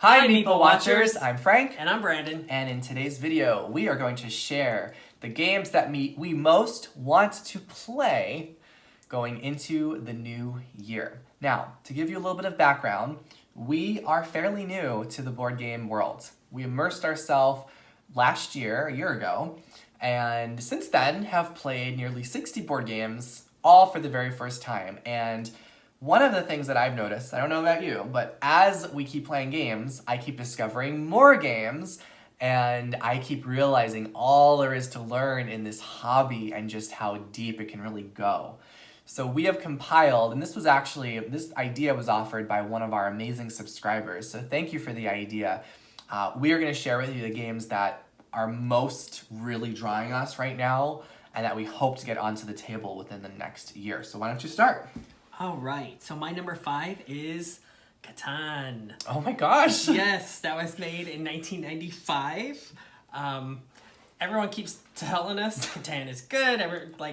Hi Meeple Watchers, I'm Frank. And I'm Brandon. And in today's video, we are going to share the games that we most want to play going into the new year. Now, to give you a little bit of background, we are fairly new to the board game world. We immersed ourselves last year, a year ago, and since then have played nearly 60 board games, all for the very first time. And one of the things that I've noticed, I don't know about you, but as we keep playing games, I keep discovering more games, and I keep realizing all there is to learn in this hobby and just how deep it can really go. So we have compiled, and this idea was offered by one of our amazing subscribers, so thank you for the idea. We are going to share with you the games that are most really drawing us right now, and that we hope to get onto the table within the next year. So why don't you start? All right, so my number 5 is Catan. Oh my gosh! Yes, that was made in 1995. Everyone keeps telling us Catan is good.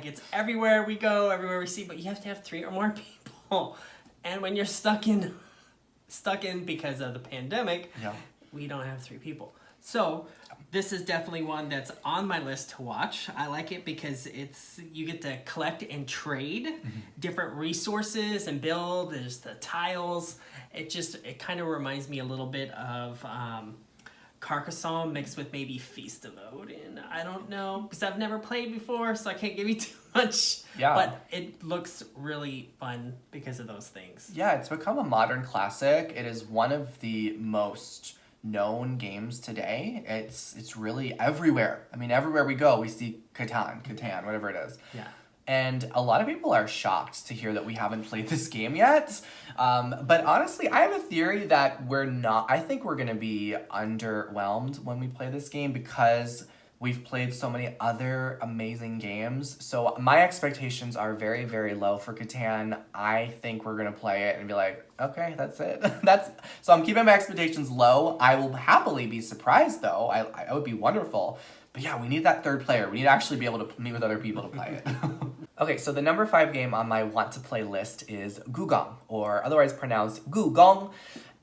It's everywhere we go, everywhere we see, but you have to have 3 or more people. And when you're stuck in because of the pandemic, yeah. We don't have 3 people. So this is definitely one that's on my list to watch. I like it because you get to collect and trade different resources and build. There's the tiles. It kind of reminds me a little bit of Carcassonne mixed with maybe Feast of Odin. I don't know, because I've never played before, so I can't give you too much. Yeah. But it looks really fun because of those things. Yeah, it's become a modern classic. It is one of the most known games today. It's really everywhere. I mean, everywhere we go, we see Catan, whatever it is. Yeah. And a lot of people are shocked to hear that we haven't played this game yet. But honestly, I have a theory that I think we're going to be underwhelmed when we play this game because we've played so many other amazing games. So my expectations are very, very low for Catan. I think we're going to play it and be like, okay, that's it. So I'm keeping my expectations low. I will happily be surprised, though. I would be wonderful. But yeah, we need that third player. We need to actually be able to meet with other people to play it. Okay, so the number 5 game on my want to play list is Gugong, or otherwise pronounced Gugong,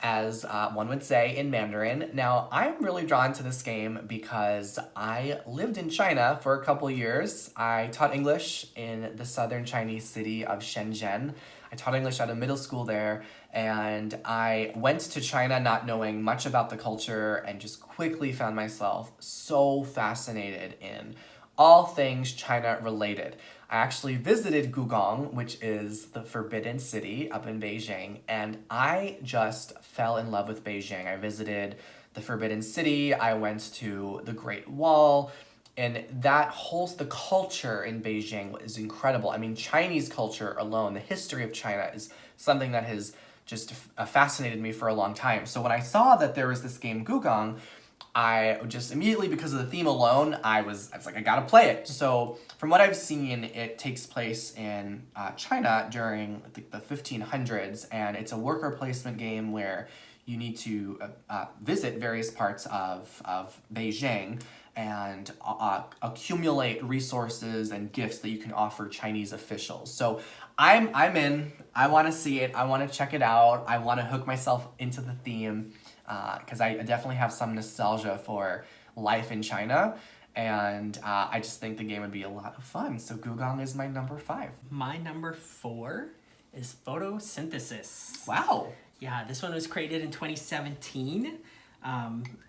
as one would say in Mandarin. Now, I'm really drawn to this game because I lived in China for a couple years. I taught English in the southern Chinese city of Shenzhen. I taught English at a middle school there, and I went to China not knowing much about the culture and just quickly found myself so fascinated in all things China related. I actually visited Gugong, which is the Forbidden City up in Beijing, and I just fell in love with Beijing. I visited the Forbidden City, I went to the Great Wall, and the culture in Beijing is incredible. I mean, Chinese culture alone, the history of China is something that has just fascinated me for a long time. So when I saw that there was this game Gugong, I just immediately, because of the theme alone, I was like, I gotta play it. So from what I've seen, it takes place in China during the 1500s, and it's a worker placement game where you need to visit various parts of Beijing and accumulate resources and gifts that you can offer Chinese officials. So I'm in. I want to see it. I want to check it out. I want to hook myself into the theme because I definitely have some nostalgia for life in China. And I just think the game would be a lot of fun. So Gugong is my number 5. My number 4 is Photosynthesis. Wow. Yeah, this one was created in 2017.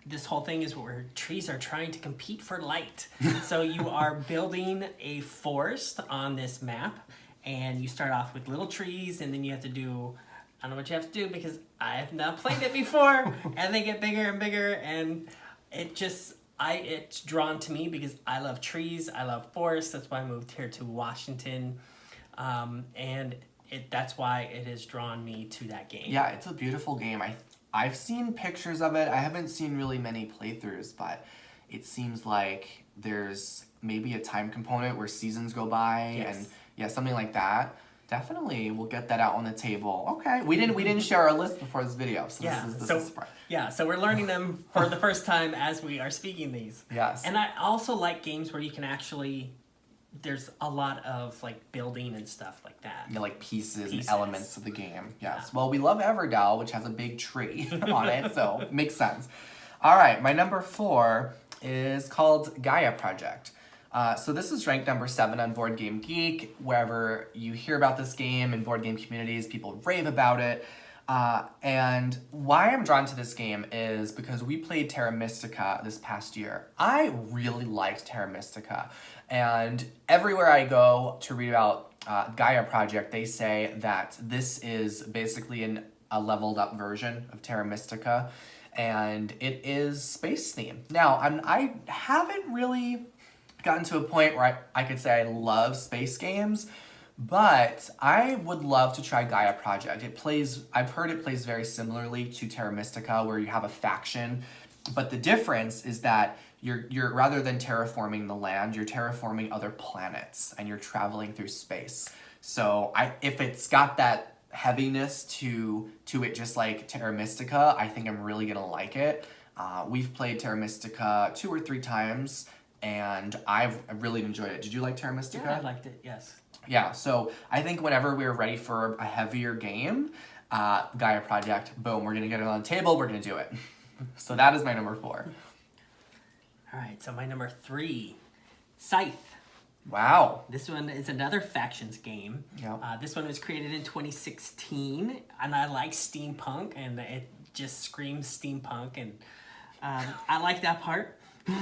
This whole thing is where trees are trying to compete for light. So you are building a forest on this map, and you start off with little trees, and then you have to do, I don't know what you have to do because I have not played it before, and they get bigger and bigger, and it's drawn to me because I love trees, I love forests. That's why I moved here to Washington, and that's why it has drawn me to that game. Yeah, it's a beautiful game. I've seen pictures of it. I haven't seen really many playthroughs, but it seems like there's maybe a time component where seasons go by. Yes. And yeah, something like that. Definitely, we'll get that out on the table. Okay, we didn't share our list before this video, so Yeah, this is a surprise. Yeah, so we're learning them for the first time as we are speaking these. Yes. And I also like games where you can actually there's a lot of like building and stuff like that. You know, like pieces and Pieces. elements of the game. Yes. Yeah. Well, we love Everdell, which has a big tree on it, so makes sense. All right, my number 4 is called Gaia Project. So this is ranked number 7 on Board Game Geek. Wherever you hear about this game in board game communities, people rave about it. And why I'm drawn to this game is because we played Terra Mystica this past year. I really liked Terra Mystica. And everywhere I go to read about Gaia Project, they say that this is basically a leveled up version of Terra Mystica. And it is space themed. Now, I haven't really gotten to a point where I could say I love space games, but I would love to try Gaia Project. I've heard it plays very similarly to Terra Mystica, where you have a faction, but the difference is that you're rather than terraforming the land, you're terraforming other planets, and you're traveling through space. So if it's got that heaviness to it, just like Terra Mystica, I think I'm really gonna like it. We've played Terra Mystica 2 or 3 times, and I've really enjoyed it. Did you like Terra Mystica? Yeah, I liked it, yes. Yeah, so I think whenever we're ready for a heavier game, Gaia Project, boom, we're gonna get it on the table, we're gonna do it. So that is my number 4. All right, so my number 3, Scythe. Wow. This one is another factions game. Yeah. This one was created in 2016, and I like steampunk, and it just screams steampunk, and I like that part.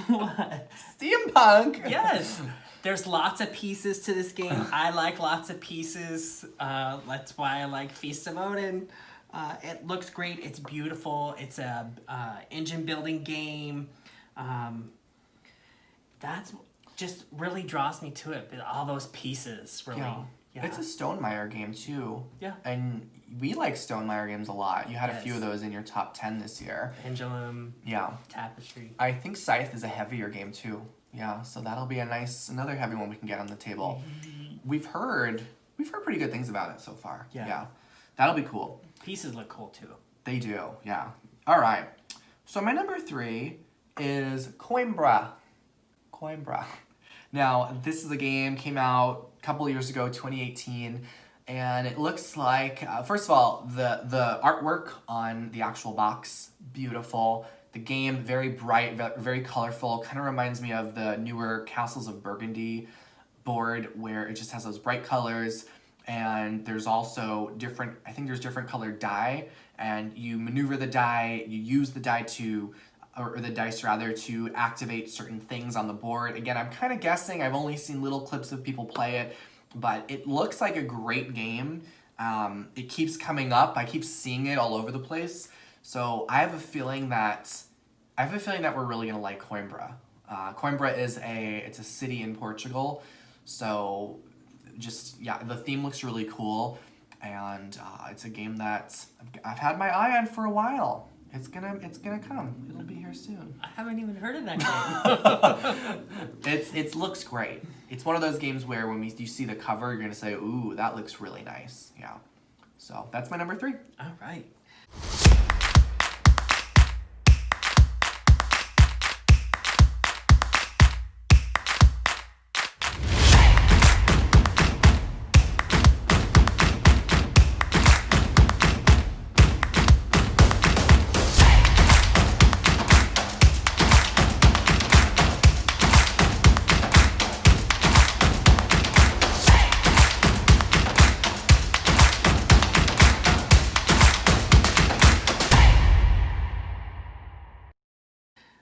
What? Steampunk! Yes! There's lots of pieces to this game. I like lots of pieces. That's why I like Feast of Odin. It looks great. It's beautiful. It's a engine building game. That's just really draws me to it. All those pieces, really. Yeah. It's a Stonemaier game too. Yeah. And we like Stonemaier games a lot. You had a few of Yes. those in your top 10 this year. Pendulum. Yeah. Tapestry. I think Scythe is a heavier game too. Yeah, so that'll be another heavy one we can get on the table. We've heard pretty good things about it so far. Yeah. That'll be cool. Pieces look cool too. They do, yeah. All right. So my number 3 is Coimbra. Coimbra. Now, this is a game, came out a couple of years ago, 2018, and it looks like, first of all, the artwork on the actual box, beautiful. The game, very bright, very colorful, kind of reminds me of the newer Castles of Burgundy board, where it just has those bright colors, and there's also different colored die, and you maneuver the die, you use the die or the dice rather, to activate certain things on the board. Again, I'm kind of guessing, I've only seen little clips of people play it, but it looks like a great game. It keeps coming up, I keep seeing it all over the place. So I have a feeling that we're really gonna like Coimbra. Coimbra is it's a city in Portugal, so the theme looks really cool, and it's a game that I've had my eye on for a while. It's gonna come. It'll be here soon. I haven't even heard of that game. It looks great. It's one of those games where when you see the cover, you're gonna say, "Ooh, that looks really nice." Yeah. So that's my number 3. All right.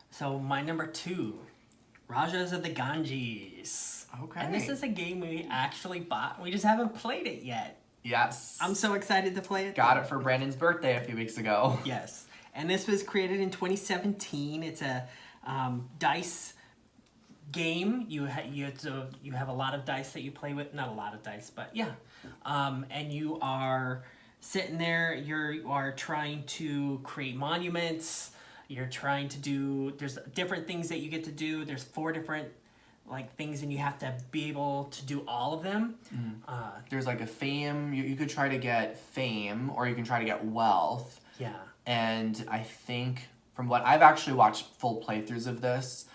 So my number 2, Rajas of the Ganges. Okay. And this is a game we actually bought. We just haven't played it yet. Yes. I'm so excited to play it. Got it for Brandon's birthday a few weeks ago. Yes. And this was created in 2017. It's a dice game. You have a lot of dice that you play with. Not a lot of dice, but yeah. And you are sitting there. You are trying to create monuments. You're trying to do, there's different things that you get to do. There's 4 different things, and you have to be able to do all of them. There's like a fame. You could try to get fame, or you can try to get wealth. Yeah. And I think from what I've actually watched full playthroughs of this,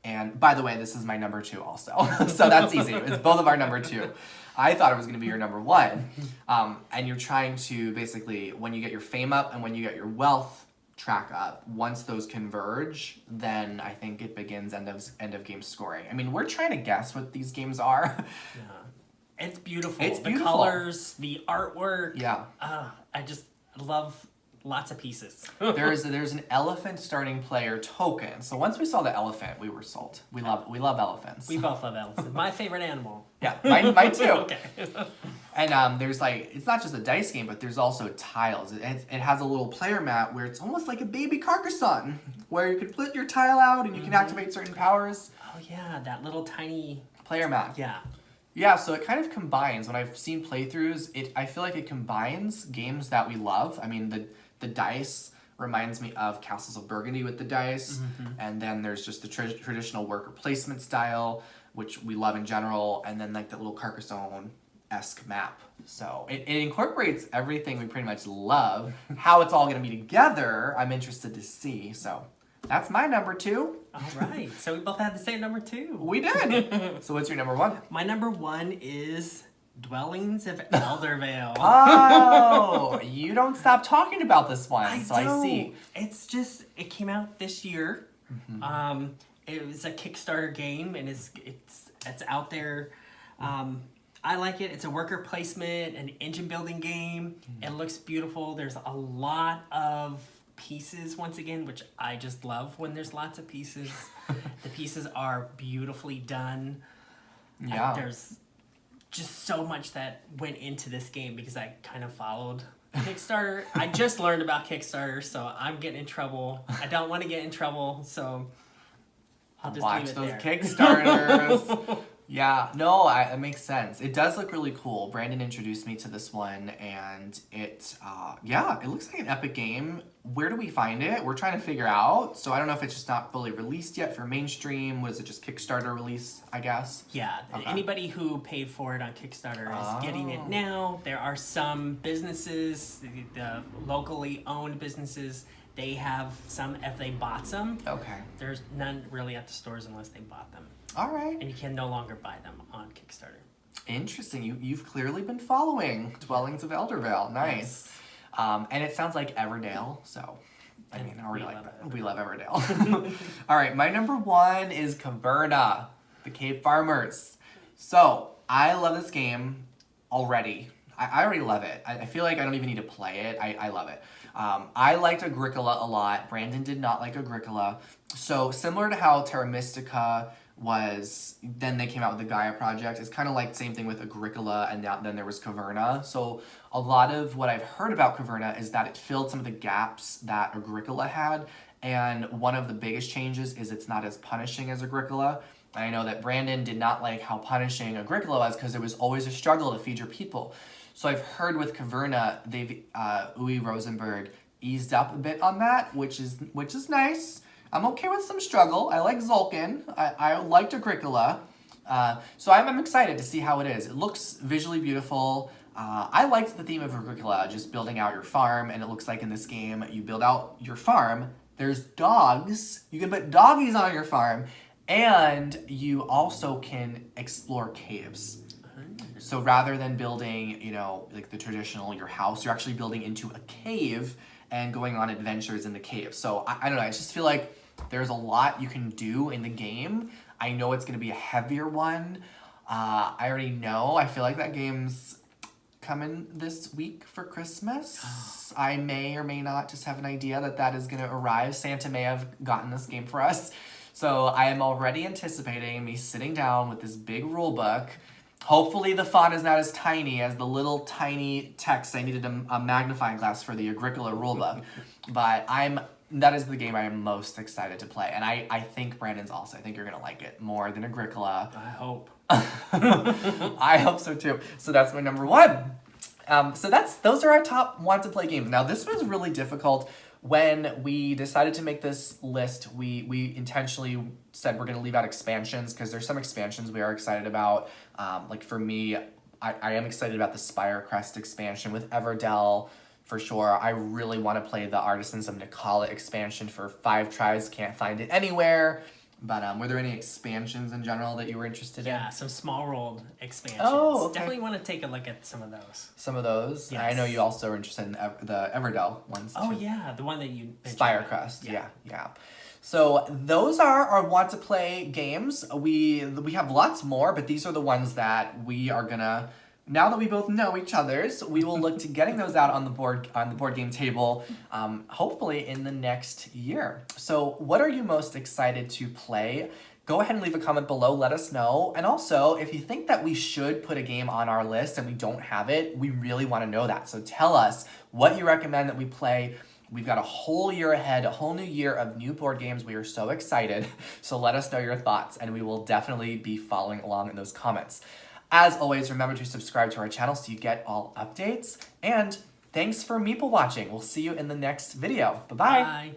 And by the way, this is my number 2 also. So that's easy. It's both of our number 2. I thought it was going to be your number 1. And you're trying to basically, when you get your fame up and when you get your wealth track up, once those converge, then I think it begins end of game scoring. I mean, we're trying to guess what these games are. Yeah. It's beautiful. It's the beautiful. colors, the artwork. Yeah. I just love lots of pieces. There's an elephant starting player token. So once we saw the elephant, we were sold. We love elephants. We both love elephants. My favorite animal. Yeah, mine too. Okay. And there's like, it's not just a dice game, but there's also tiles. It has a little player mat where it's almost like a baby Carcassonne, where you can put your tile out and you can activate certain powers. Oh yeah, that little tiny Player mat. Yeah. Yeah, so it kind of combines. When I've seen playthroughs, I feel like it combines games that we love. I mean, the dice reminds me of Castles of Burgundy with the dice, and then there's just the traditional worker placement style, which we love in general, and then like that little Carcassonne-esque map. So it incorporates everything we pretty much love. How it's all going to be together, I'm interested to see. So that's my number 2. All right. So we both had the same number 2. We did. So what's your number 1? My number 1 is Dwellings of Eldervale. Oh, you don't stop talking about this one. I see. It's just, it came out this year. It was a Kickstarter game, and it's out there. I like it. It's a worker placement, an engine building game. It looks beautiful. There's a lot of pieces, once again, which I just love when there's lots of pieces. The pieces are beautifully done. Yeah. There's just so much that went into this game because I kind of followed Kickstarter. I just learned about Kickstarter, so I'm getting in trouble. I don't want to get in trouble, so I'll just Watch leave it those there. Kickstarters. Yeah, no, it makes sense. It does look really cool. Brandon introduced me to this one, and it looks like an epic game. Where do we find it? We're trying to figure out. So I don't know if it's just not fully released yet for mainstream. Was it just Kickstarter release, I guess? Yeah, Okay. Anybody who paid for it on Kickstarter is getting it now. There are some businesses, the locally owned businesses, they have some if they bought some. Okay. There's none really at the stores unless they bought them. All right. And you can no longer buy them on Kickstarter. Interesting. You've clearly been following Dwellings of Eldervale. Nice. And it sounds like Everdale, so I mean, I already like that. We love Everdale. All right, my number 1 is Caverna, the Cave Farmers. So I love this game already. I already love it. I feel like I don't even need to play it. I love it. I liked Agricola a lot. Brandon did not like Agricola. So similar to how Terra Mystica was, then they came out with the Gaia project. It's kind of like same thing with Agricola, and then there was Caverna. So a lot of what I've heard about Caverna is that it filled some of the gaps that Agricola had, and one of the biggest changes is it's not as punishing as Agricola. And I know that Brandon did not like how punishing Agricola was because it was always a struggle to feed your people. So I've heard with Caverna, they've Uwe Rosenberg eased up a bit on that, which is nice. I'm okay with some struggle. I like Zulkin. I liked Agricola. So I'm excited to see how it is. It looks visually beautiful. I liked the theme of Agricola, just building out your farm, and it looks like in this game, you build out your farm. There's dogs. You can put doggies on your farm, and you also can explore caves. So rather than building, like the traditional, your house, you're actually building into a cave and going on adventures in the cave. So I don't know, I just feel like there's a lot you can do in the game. I know it's going to be a heavier one. I already know. I feel like that game's coming this week for Christmas. I may or may not just have an idea that is going to arrive. Santa may have gotten this game for us. So I am already anticipating me sitting down with this big rule book. Hopefully the font is not as tiny as the little tiny text. I needed a magnifying glass for the Agricola rulebook. But that is the game I am most excited to play. And I think Brandon's also. I think you're going to like it more than Agricola. I hope. I hope so too. So that's my number 1. So those are our top want to play games. Now this was really difficult. When we decided to make this list, we intentionally said we're going to leave out expansions because there's some expansions we are excited about. Like for me, I am excited about the Spire Crest expansion with Everdell for sure. I really want to play the Artisans of Nicala expansion for 5 tries. Can't find it anywhere. But were there any expansions in general that you were interested in? Yeah, some small world expansions. Oh, okay. Definitely want to take a look at some of those. Some of those. Yes. I know you also are interested in the Everdell ones too. Oh yeah, the one that you mentioned. Spirecrest. Yeah. So those are our want to play games. We have lots more, but these are the ones that we are gonna. Now that we both know each other's, we will look to getting those out on the board game table, hopefully in the next year. So, what are you most excited to play? Go ahead and leave a comment below. Let us know. And also, if you think that we should put a game on our list and we don't have it, we really want to know that. So tell us what you recommend that we play. We've got a whole year ahead, a whole new year of new board games. We are so excited. So let us know your thoughts, and we will definitely be following along in those comments. As always, remember to subscribe to our channel so you get all updates. And thanks for meeple watching. We'll see you in the next video. Bye-bye. Bye.